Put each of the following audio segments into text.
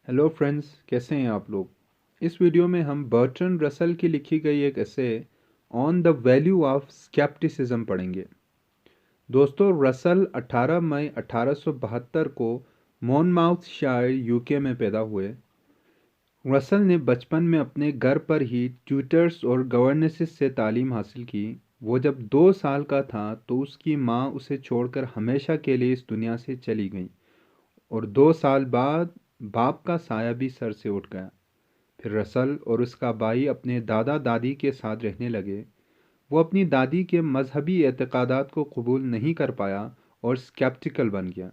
Hello friends, कैसे हैं आप लोग। इस वीडियो में हम बर्ट्रैंड रसल की लिखी गई एक essay on the value of scepticism पढ़ेंगे। दोस्तों, रसल 18 मई 1872 को मॉनमाउथ शायर यूके में पैदा हुए। रसल ने बचपन में अपने घर पर ही ट्यूटर्स और गवर्नेसेस से तालीम हासिल की। वो जब 2 साल का था तो उसकी माँ उसे छोड़कर हमेशा के लिए इस दुनिया से चली गई और 2 साल बाद बाप का साया भी सर से उठ गया। फिर रसल और उसका भाई अपने दादा दादी के साथ रहने लगे। वो अपनी दादी के मजहबी एतक़ादात को कबूल नहीं कर पाया और स्केप्टिकल बन गया।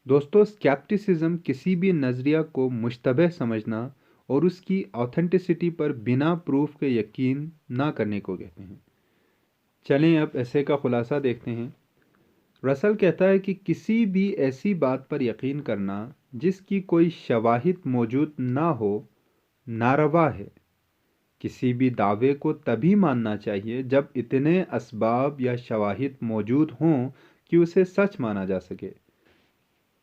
दोस्तों, स्केप्टिसिज्म किसी भी नज़रिया को मुश्तबह समझना और उसकी ऑथेंटिसिटी पर बिना प्रूफ के यकीन ना करने को कहते हैं। चलें अब ऐसे का खुलासा देखते हैं। रसल कहता है कि किसी भी ऐसी बात पर यकीन करना जिसकी कोई शवाहिद मौजूद ना हो नारवा है। किसी भी दावे को तभी मानना चाहिए जब इतने असबाब या शवाहिद मौजूद हों कि उसे सच माना जा सके।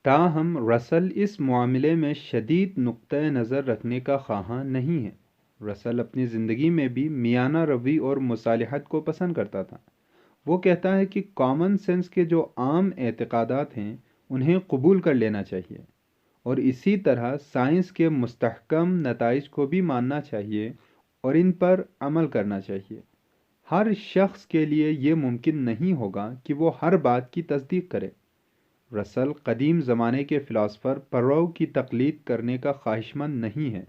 ताहम रसल इस मामले में शदीद नुक्ता नज़र रखने का ख़्वाहां नहीं है। रसल अपनी ज़िंदगी में भी मियाना रवि और मुसालिहत को पसंद करता था। वो कहता है कि कॉमन सेंस के जो आम एतक़ादात हैं उन्हें कबूल कर लेना चाहिए और इसी तरह साइंस के मुस्तहकम नताइज को भी मानना चाहिए और इन पर अमल करना चाहिए। हर शख्स के लिए ये मुमकिन नहीं होगा कि वो हर बात की तस्दीक करे। रसल कदीम ज़माने के फ़िलासफ़र परौ की तकलीद करने का ख्वाहिशमंद नहीं है।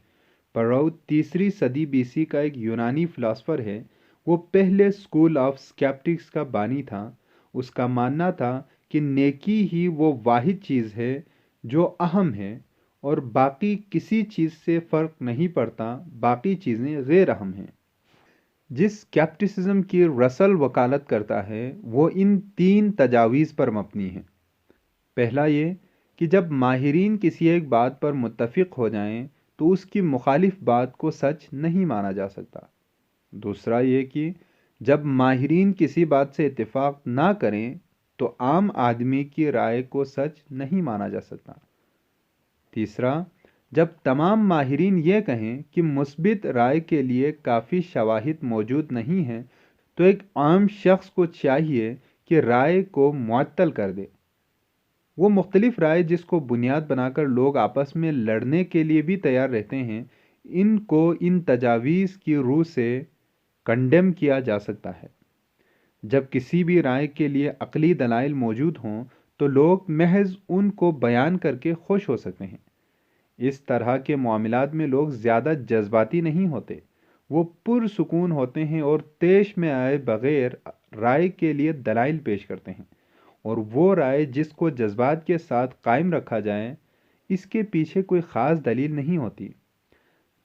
परौ 3री सदी बीसी का एक यूनानी फ़िलासफ़र है। वो पहले स्कूल ऑफ स्केप्टिक्स का बानी था। उसका मानना था कि नेकी ही वो वाहिद चीज़ है जो अहम है और बाकी किसी चीज़ से फ़र्क नहीं पड़ता, बाकी चीज़ें गैर अहम हैं। जिस स्केप्टिसिज्म की रसल वकालत करता है वो इन 3 तजावीज़ पर मबनी है। पहला ये कि जब माहिरीन किसी एक बात पर मुत्तफ़िक़ हो जाएं तो उसकी मुखालिफ बात को सच नहीं माना जा सकता। दूसरा ये कि जब माहिरीन किसी बात से इत्तेफाक ना करें तो आम आदमी की राय को सच नहीं माना जा सकता। तीसरा, जब तमाम माहिरीन ये कहें कि मुस्बित राय के लिए काफ़ी शवाहिद मौजूद नहीं हैं तो एक आम शख्स को चाहिए कि राय को मुअत्तल कर दे। वो मुख्तलिफ राय जिसको बुनियाद बनाकर लोग आपस में लड़ने के लिए भी तैयार रहते हैं, इनको इन तजावीज़ की रूह से कंडेम किया जा सकता है। जब किसी भी राय के लिए अक़ली दलाइल मौजूद हों तो लोग महज उनको बयान करके खुश हो सकते हैं। इस तरह के मामलात में लोग ज़्यादा जज्बाती नहीं होते। वो पुरसुकून होते हैं और तेश में आए बग़ैर राय के लिए दलाइल पेश करते हैं और वो राय जिसको जज्बात के साथ कायम रखा जाए इसके पीछे कोई ख़ास दलील नहीं होती।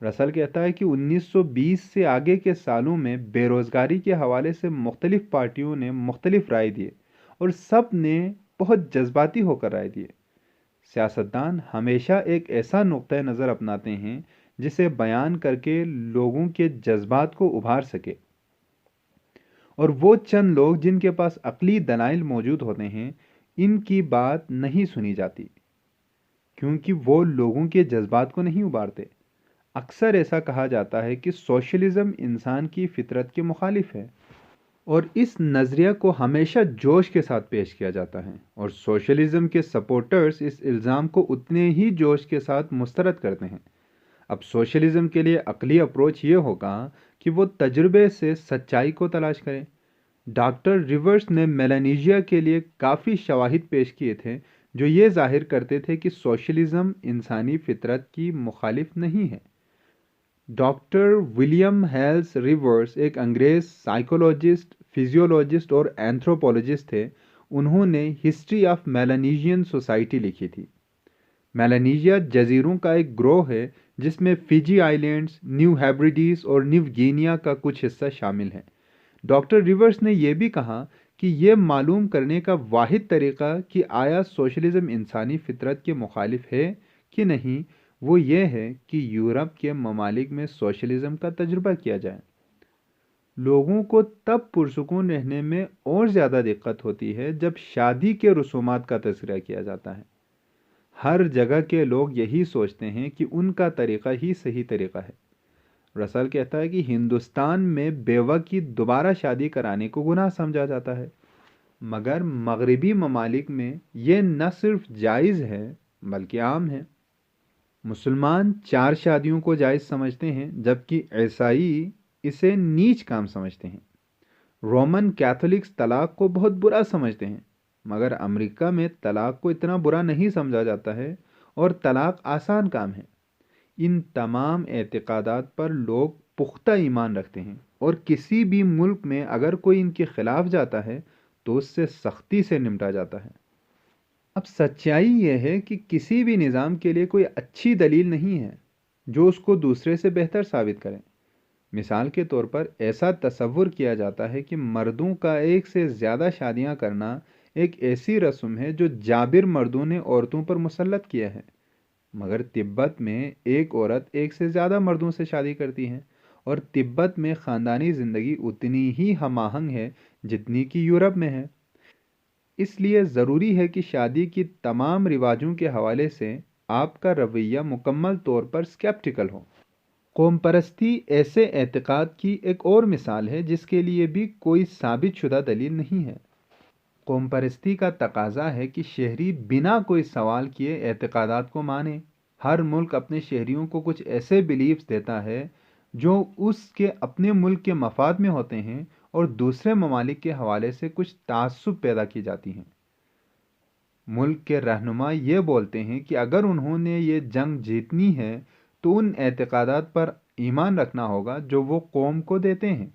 रसल कहता है कि 1920 से आगे के सालों में बेरोज़गारी के हवाले से मुख्तलिफ़ पार्टियों ने मुख्तलिफ़ राय दिए और सब ने बहुत जज्बाती होकर राय दिए। सियासतदान हमेशा एक ऐसा नुक्ता नज़र अपनाते हैं जिसे बयान करके लोगों के जज्बात को उभार सके और वो चंद लोग जिनके पास अक़ली दलाइल मौजूद होते हैं इनकी बात नहीं सुनी जाती क्योंकि वो लोगों के जज्बात को नहीं उभारते। अक्सर ऐसा कहा जाता है कि सोशलिज़म इंसान की फितरत के मुखालिफ है और इस नज़रिया को हमेशा जोश के साथ पेश किया जाता है और सोशलिज़म के सपोर्टर्स इस इल्ज़ाम को उतने ही जोश के साथ मुस्तरद करते हैं। अब सोशलिज़म के लिए अक़ली अप्रोच ये होगा कि वो तजुर्बे से सच्चाई को तलाश करें। डॉक्टर रिवर्स ने मेलानीजिया के लिए काफ़ी शवाहिद पेश किए थे जो ये जाहिर करते थे कि सोशलिज़म इंसानी फितरत की मुखालिफ नहीं है। डॉक्टर विलियम हेल्स रिवर्स एक अंग्रेज़ साइकोलॉजिस्ट, फिजियोलॉजिस्ट और एंथ्रोपोलॉजिस्ट थे। उन्होंने हिस्ट्री ऑफ मेलानीजियन सोसाइटी लिखी थी। मेलानीजिया जजीरों का एक ग्रोह है जिसमें फिजी आइलैंड्स, न्यू हेब्रिडीज और न्यू गिनिया का कुछ हिस्सा शामिल है। डॉक्टर रिवर्स ने यह भी कहा कि यह मालूम करने का वाहिद तरीका कि आया सोशलिज़म इंसानी फितरत के मुखालिफ है कि नहीं वो ये है कि यूरोप के ममालिक में सोशलिज़म का तजुर्बा किया जाए। लोगों को तब पुरसुकून रहने में और ज़्यादा दिक्कत होती है जब शादी के रसूमात का तज़किरा किया जाता है। हर जगह के लोग यही सोचते हैं कि उनका तरीक़ा ही सही तरीक़ा है। रसल कहता है कि हिंदुस्तान में बेवा की दोबारा शादी कराने को गुनाह समझा जाता है, मगर मगरबी ममालिक में ये न सिर्फ जायज़ है बल्कि आम है। मुसलमान 4 शादियों को जायज़ समझते हैं, जबकि ईसाई इसे नीच काम समझते हैं। रोमन कैथोलिक्स तलाक को बहुत बुरा समझते हैं, मगर अमेरिका में तलाक को इतना बुरा नहीं समझा जाता है और तलाक आसान काम है। इन तमाम एतक़ादात पर लोग पुख्ता ईमान रखते हैं और किसी भी मुल्क में अगर कोई इनके ख़िलाफ़ जाता है तो उससे सख्ती से निपटा जाता है। अब सच्चाई यह है कि किसी भी निज़ाम के लिए कोई अच्छी दलील नहीं है जो उसको दूसरे से बेहतर साबित करे। मिसाल के तौर पर ऐसा तसव्वुर किया जाता है कि मर्दों का एक से ज़्यादा शादियां करना एक ऐसी रस्म है जो जाबिर मर्दों ने औरतों पर मुसल्लत किया है, मगर तिब्बत में एक औरत एक से ज़्यादा मर्दों से शादी करती है और तिब्बत में ख़ानदानी ज़िंदगी उतनी ही हमाहंग है जितनी कि यूरोप में है। इसलिए ज़रूरी है कि शादी की तमाम रिवाजों के हवाले से आपका रवैया मुकम्मल तौर पर स्केप्टिकल हो। कौम परस्ती ऐसे एतक़ाद की एक और मिसाल है जिसके लिए भी कोई साबित शुदा दलील नहीं है। कौम परस्ती का तकाजा है कि शहरी बिना कोई सवाल किए एतक़ादात को माने। हर मुल्क अपने शहरियों को कुछ ऐसे बिलीफ्स देता है जो उसके अपने मुल्क के मफाद में होते हैं और दूसरे ममालिक के हवाले से कुछ तासुब पैदा की जाती हैं। मुल्क के रहनुमा ये बोलते हैं कि अगर उन्होंने ये जंग जीतनी है तो उन एतक़ादात पर ईमान रखना होगा जो वो कौम को देते हैं।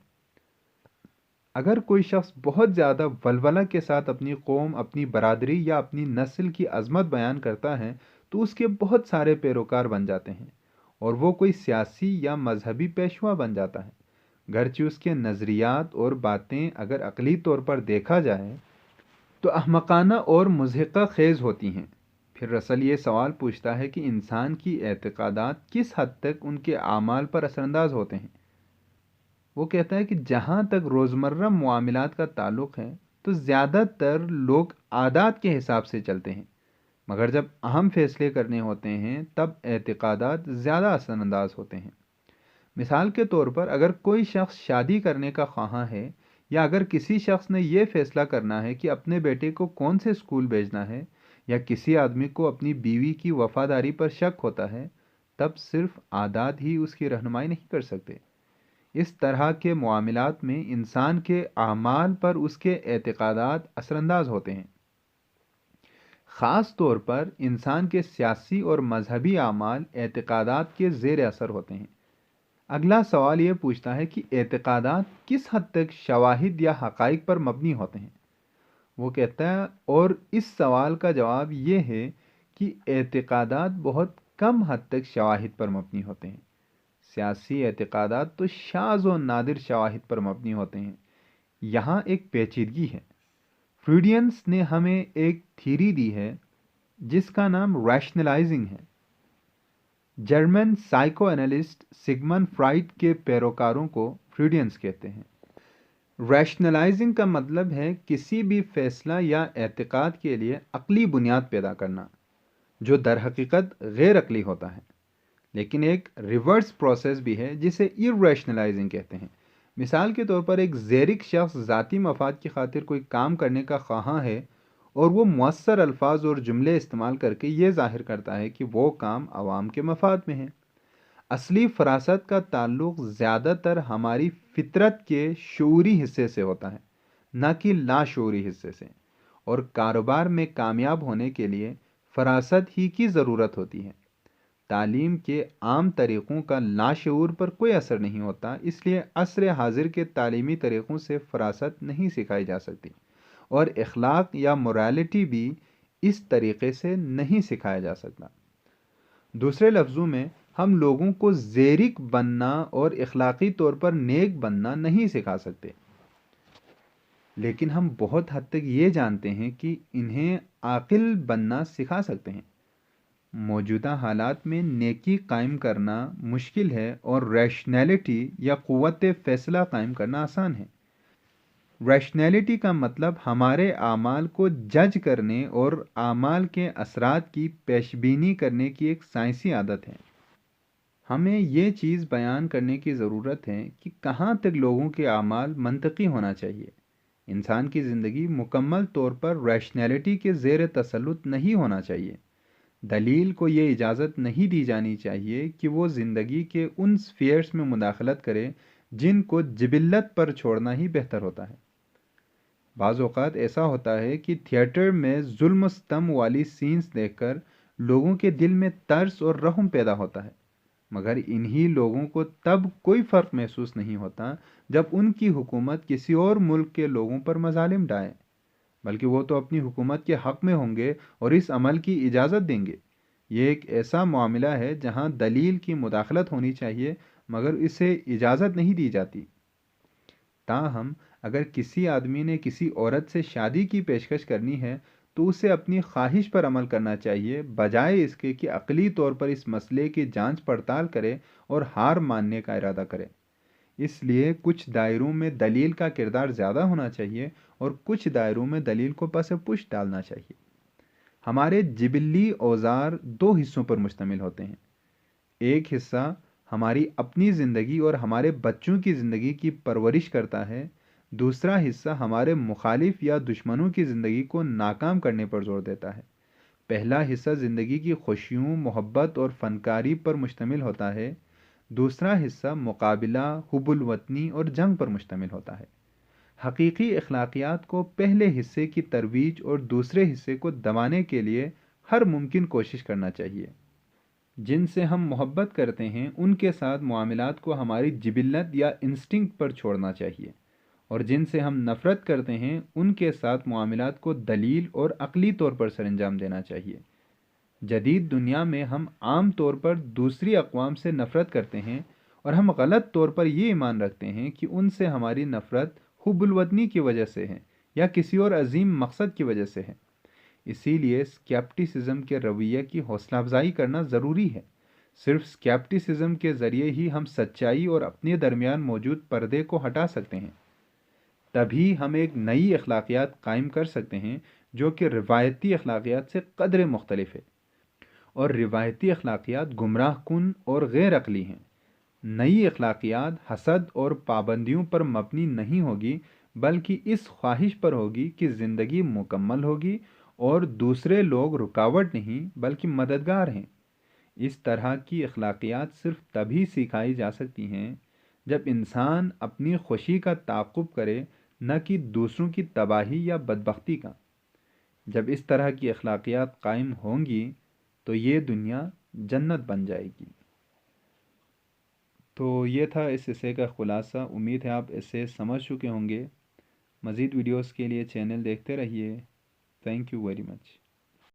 अगर कोई शख्स बहुत ज़्यादा वलवला के साथ अपनी कौम, अपनी बरादरी या अपनी नस्ल की अज़मत बयान करता है तो उसके बहुत सारे पैरोकार बन जाते हैं और वो कोई सियासी या मजहबी पेशवा बन जाता है। गरचे उसके नज़रियात और बातें अगर अक़ली तौर पर देखा जाए तो अहमकाना और मुज़हिका खेज़ होती हैं। फिर रसल ये सवाल पूछता है कि इंसान की एतक़ादात किस हद तक उनके आमाल पर असरअंदाज होते हैं। वो कहता है कि जहाँ तक रोज़मर्रा मुआमलात का ताल्लुक़ है तो ज़्यादातर लोग आदात के हिसाब से चलते हैं, मगर जब अहम फ़ैसले करने होते हैं तब एतक़ादात ज़्यादा असरअंदाज होते हैं। मिसाल के तौर पर अगर कोई शख्स शादी करने का ख्वाहां है या अगर किसी शख्स ने यह फैसला करना है कि अपने बेटे को कौन से स्कूल भेजना है या किसी आदमी को अपनी बीवी की वफादारी पर शक होता है, तब सिर्फ आदात ही उसकी रहनुमाई नहीं कर सकते। इस तरह के मामलात में इंसान के आमाल पर उसके एतक़ादात असरअंदाज होते हैं। ख़ास तौर पर इंसान के सियासी और मजहबी आमाल एतक़ादात के ज़ेर असर होते हैं। अगला सवाल ये पूछता है कि एतक़ादात किस हद तक शवाहिद या हक़ाइक़ पर मबनी होते हैं। वो कहता है और इस सवाल का जवाब ये है कि एतक़ादात बहुत कम हद तक शवाहिद पर मबनी होते हैं। सियासी एतक़ादात तो शाज़ और नादिर शवाहिद पर मबनी होते हैं। यहाँ एक पेचीदगी है। फ्रूडियंस ने हमें एक थ्योरी दी है जिसका नाम रैशनलाइजिंग है। German psycho analyst Sigmund Freud के पैरोकारों को फ्रूडियंस कहते हैं। रैशनलाइजिंग का मतलब है किसी भी फैसला या एतक़ाद के लिए अक़ली बुनियाद पैदा करना जो दर हकीकत गैर अक़ली होता है। लेकिन एक रिवर्स प्रोसेस भी है जिसे इरैशनलाइजिंग कहते हैं। मिसाल के तौर पर एक ज़ेरिक शख्स ज़ाती मफाद की खातिर कोई काम करने का ख्वाहां है और वो मुअस्सर अल्फाज और जुमले इस्तेमाल करके ये ज़ाहिर करता है कि वो काम आवाम के मफाद में है। असली फरासत का ताल्लुक़ ज़्यादातर हमारी फितरत के शऊरी हिस्से से होता है, न कि लाशऊरी हिस्से से, और कारोबार में कामयाब होने के लिए फरासत ही की ज़रूरत होती है। तालीम के आम तरीक़ों का लाशऊर पर कोई असर नहीं होता, इसलिए असर हाजिर के तालीमी तरीक़ों से फरासत नहीं सिखाई जा सकती और इखलाक या मोरालिटी भी इस तरीक़े से नहीं सिखाया जा सकता। दूसरे लफ्ज़ों में हम लोगों को ज़ेरिक बनना और इखलाकी तौर पर नेक बनना नहीं सिखा सकते, लेकिन हम बहुत हद तक ये जानते हैं कि इन्हें आकिल बनना सिखा सकते हैं। मौजूदा हालात में नेकी कायम करना मुश्किल है और रैशनैलिटी या क़ुव्वत फ़ैसला कायम करना आसान है। रैशनैलिटी का मतलब हमारे आमाल को जज करने और आमाल के असरात की पेशबीनी करने की एक साइंसी आदत है। हमें ये चीज़ बयान करने की ज़रूरत है कि कहाँ तक लोगों के आमाल मंतकी होना चाहिए। इंसान की ज़िंदगी मुकम्मल तौर पर रैशनैलिटी के ज़ेर तसल्लुत नहीं होना चाहिए। दलील को ये इजाज़त नहीं दी जानी चाहिए कि वो ज़िंदगी के उन स्फीयर्स में मुदाखलत करे जिनको जिबिल्लत पर छोड़ना ही बेहतर होता है। बाज़ औक़ात ऐसा होता है कि थिएटर में जुल्म सितम वाली सीन्स देखकर लोगों के दिल में तरस और रहम पैदा होता है, मगर इन्हीं लोगों को तब कोई फ़र्क महसूस नहीं होता जब उनकी हुकूमत किसी और मुल्क के लोगों पर मज़ालिम ढाए, बल्कि वो तो अपनी हुकूमत के हक़ में होंगे और इस अमल की इजाज़त देंगे। ये एक ऐसा मामला है जहाँ दलील की मुदाखलत होनी चाहिए, मगर इसे इजाज़त नहीं दी जाती। ताहम अगर किसी आदमी ने किसी औरत से शादी की पेशकश करनी है तो उसे अपनी ख्वाहिश पर अमल करना चाहिए, बजाय इसके कि अक़ली तौर पर इस मसले की जांच पड़ताल करे और हार मानने का इरादा करे। इसलिए कुछ दायरों में दलील का किरदार ज़्यादा होना चाहिए और कुछ दायरों में दलील को पस पुश डालना चाहिए। हमारे जिबिल्ली औज़ार दो हिस्सों पर मुश्तमिल होते हैं। एक हिस्सा हमारी अपनी ज़िंदगी और हमारे बच्चों की ज़िंदगी की परवरिश करता है, दूसरा हिस्सा हमारे मुखालिफ या दुश्मनों की ज़िंदगी को नाकाम करने पर जोर देता है। पहला हिस्सा ज़िंदगी की खुशियों, मोहब्बत और फ़नकारी पर मुश्तमिल होता है, दूसरा हिस्सा मुकाबला, हुब्बुल वतनी और जंग पर मुश्तमिल होता है। हकीकी अखलाकियात को पहले हिस्से की तरवीज और दूसरे हिस्से को दबाने के लिए हर मुमकिन कोशिश करना चाहिए। जिनसे हम मोहब्बत करते हैं उनके साथ मामलात को हमारी जिबिल्लत या इंस्टिंक्ट पर छोड़ना चाहिए, और जिनसे हम नफ़रत करते हैं उनके साथ मामलात को दलील और अक़ली तौर पर सरंजाम देना चाहिए। जदीद दुनिया में हम आम तौर पर दूसरी अक़वाम से नफ़रत करते हैं और हम गलत तौर पर ये ईमान रखते हैं कि उनसे हमारी नफ़रत हुब्बुल वतनी की वजह से है या किसी और अजीम मकसद की वजह से है। इसीलिए स्केप्टिसिज्म के रवैये की हौसला अफजाई करना ज़रूरी है। सिर्फ स्केप्टिसिज्म के ज़रिए ही हम सच्चाई और अपने दरमियान मौजूद पर्दे को हटा सकते हैं। तभी हम एक नई अखलाकियात कायम कर सकते हैं जो कि रिवायती अखलाकियात से कदरे मुख्तलिफ है। और रिवायती अखलाकियात गुमराह कुन और गैर अक़ली हैं। नई अखलाकियात हसद और पाबंदियों पर मबनी नहीं होगी, बल्कि इस ख्वाहिश पर होगी कि ज़िंदगी मुकम्मल होगी और दूसरे लोग रुकावट नहीं बल्कि मददगार हैं। इस तरह की अखलाकियात सिर्फ तभी सिखाई जा सकती हैं जब इंसान अपनी खुशी का ताक़ुब करे, न कि दूसरों की तबाही या बदबख्ती का। जब इस तरह की अखलाकियात कायम होंगी तो ये दुनिया जन्नत बन जाएगी। तो ये था इस हिस्से का ख़ुलासा। उम्मीद है आप इसे समझ चुके होंगे। मज़ीद वीडियोस के लिए चैनल देखते रहिए। Thank you very much.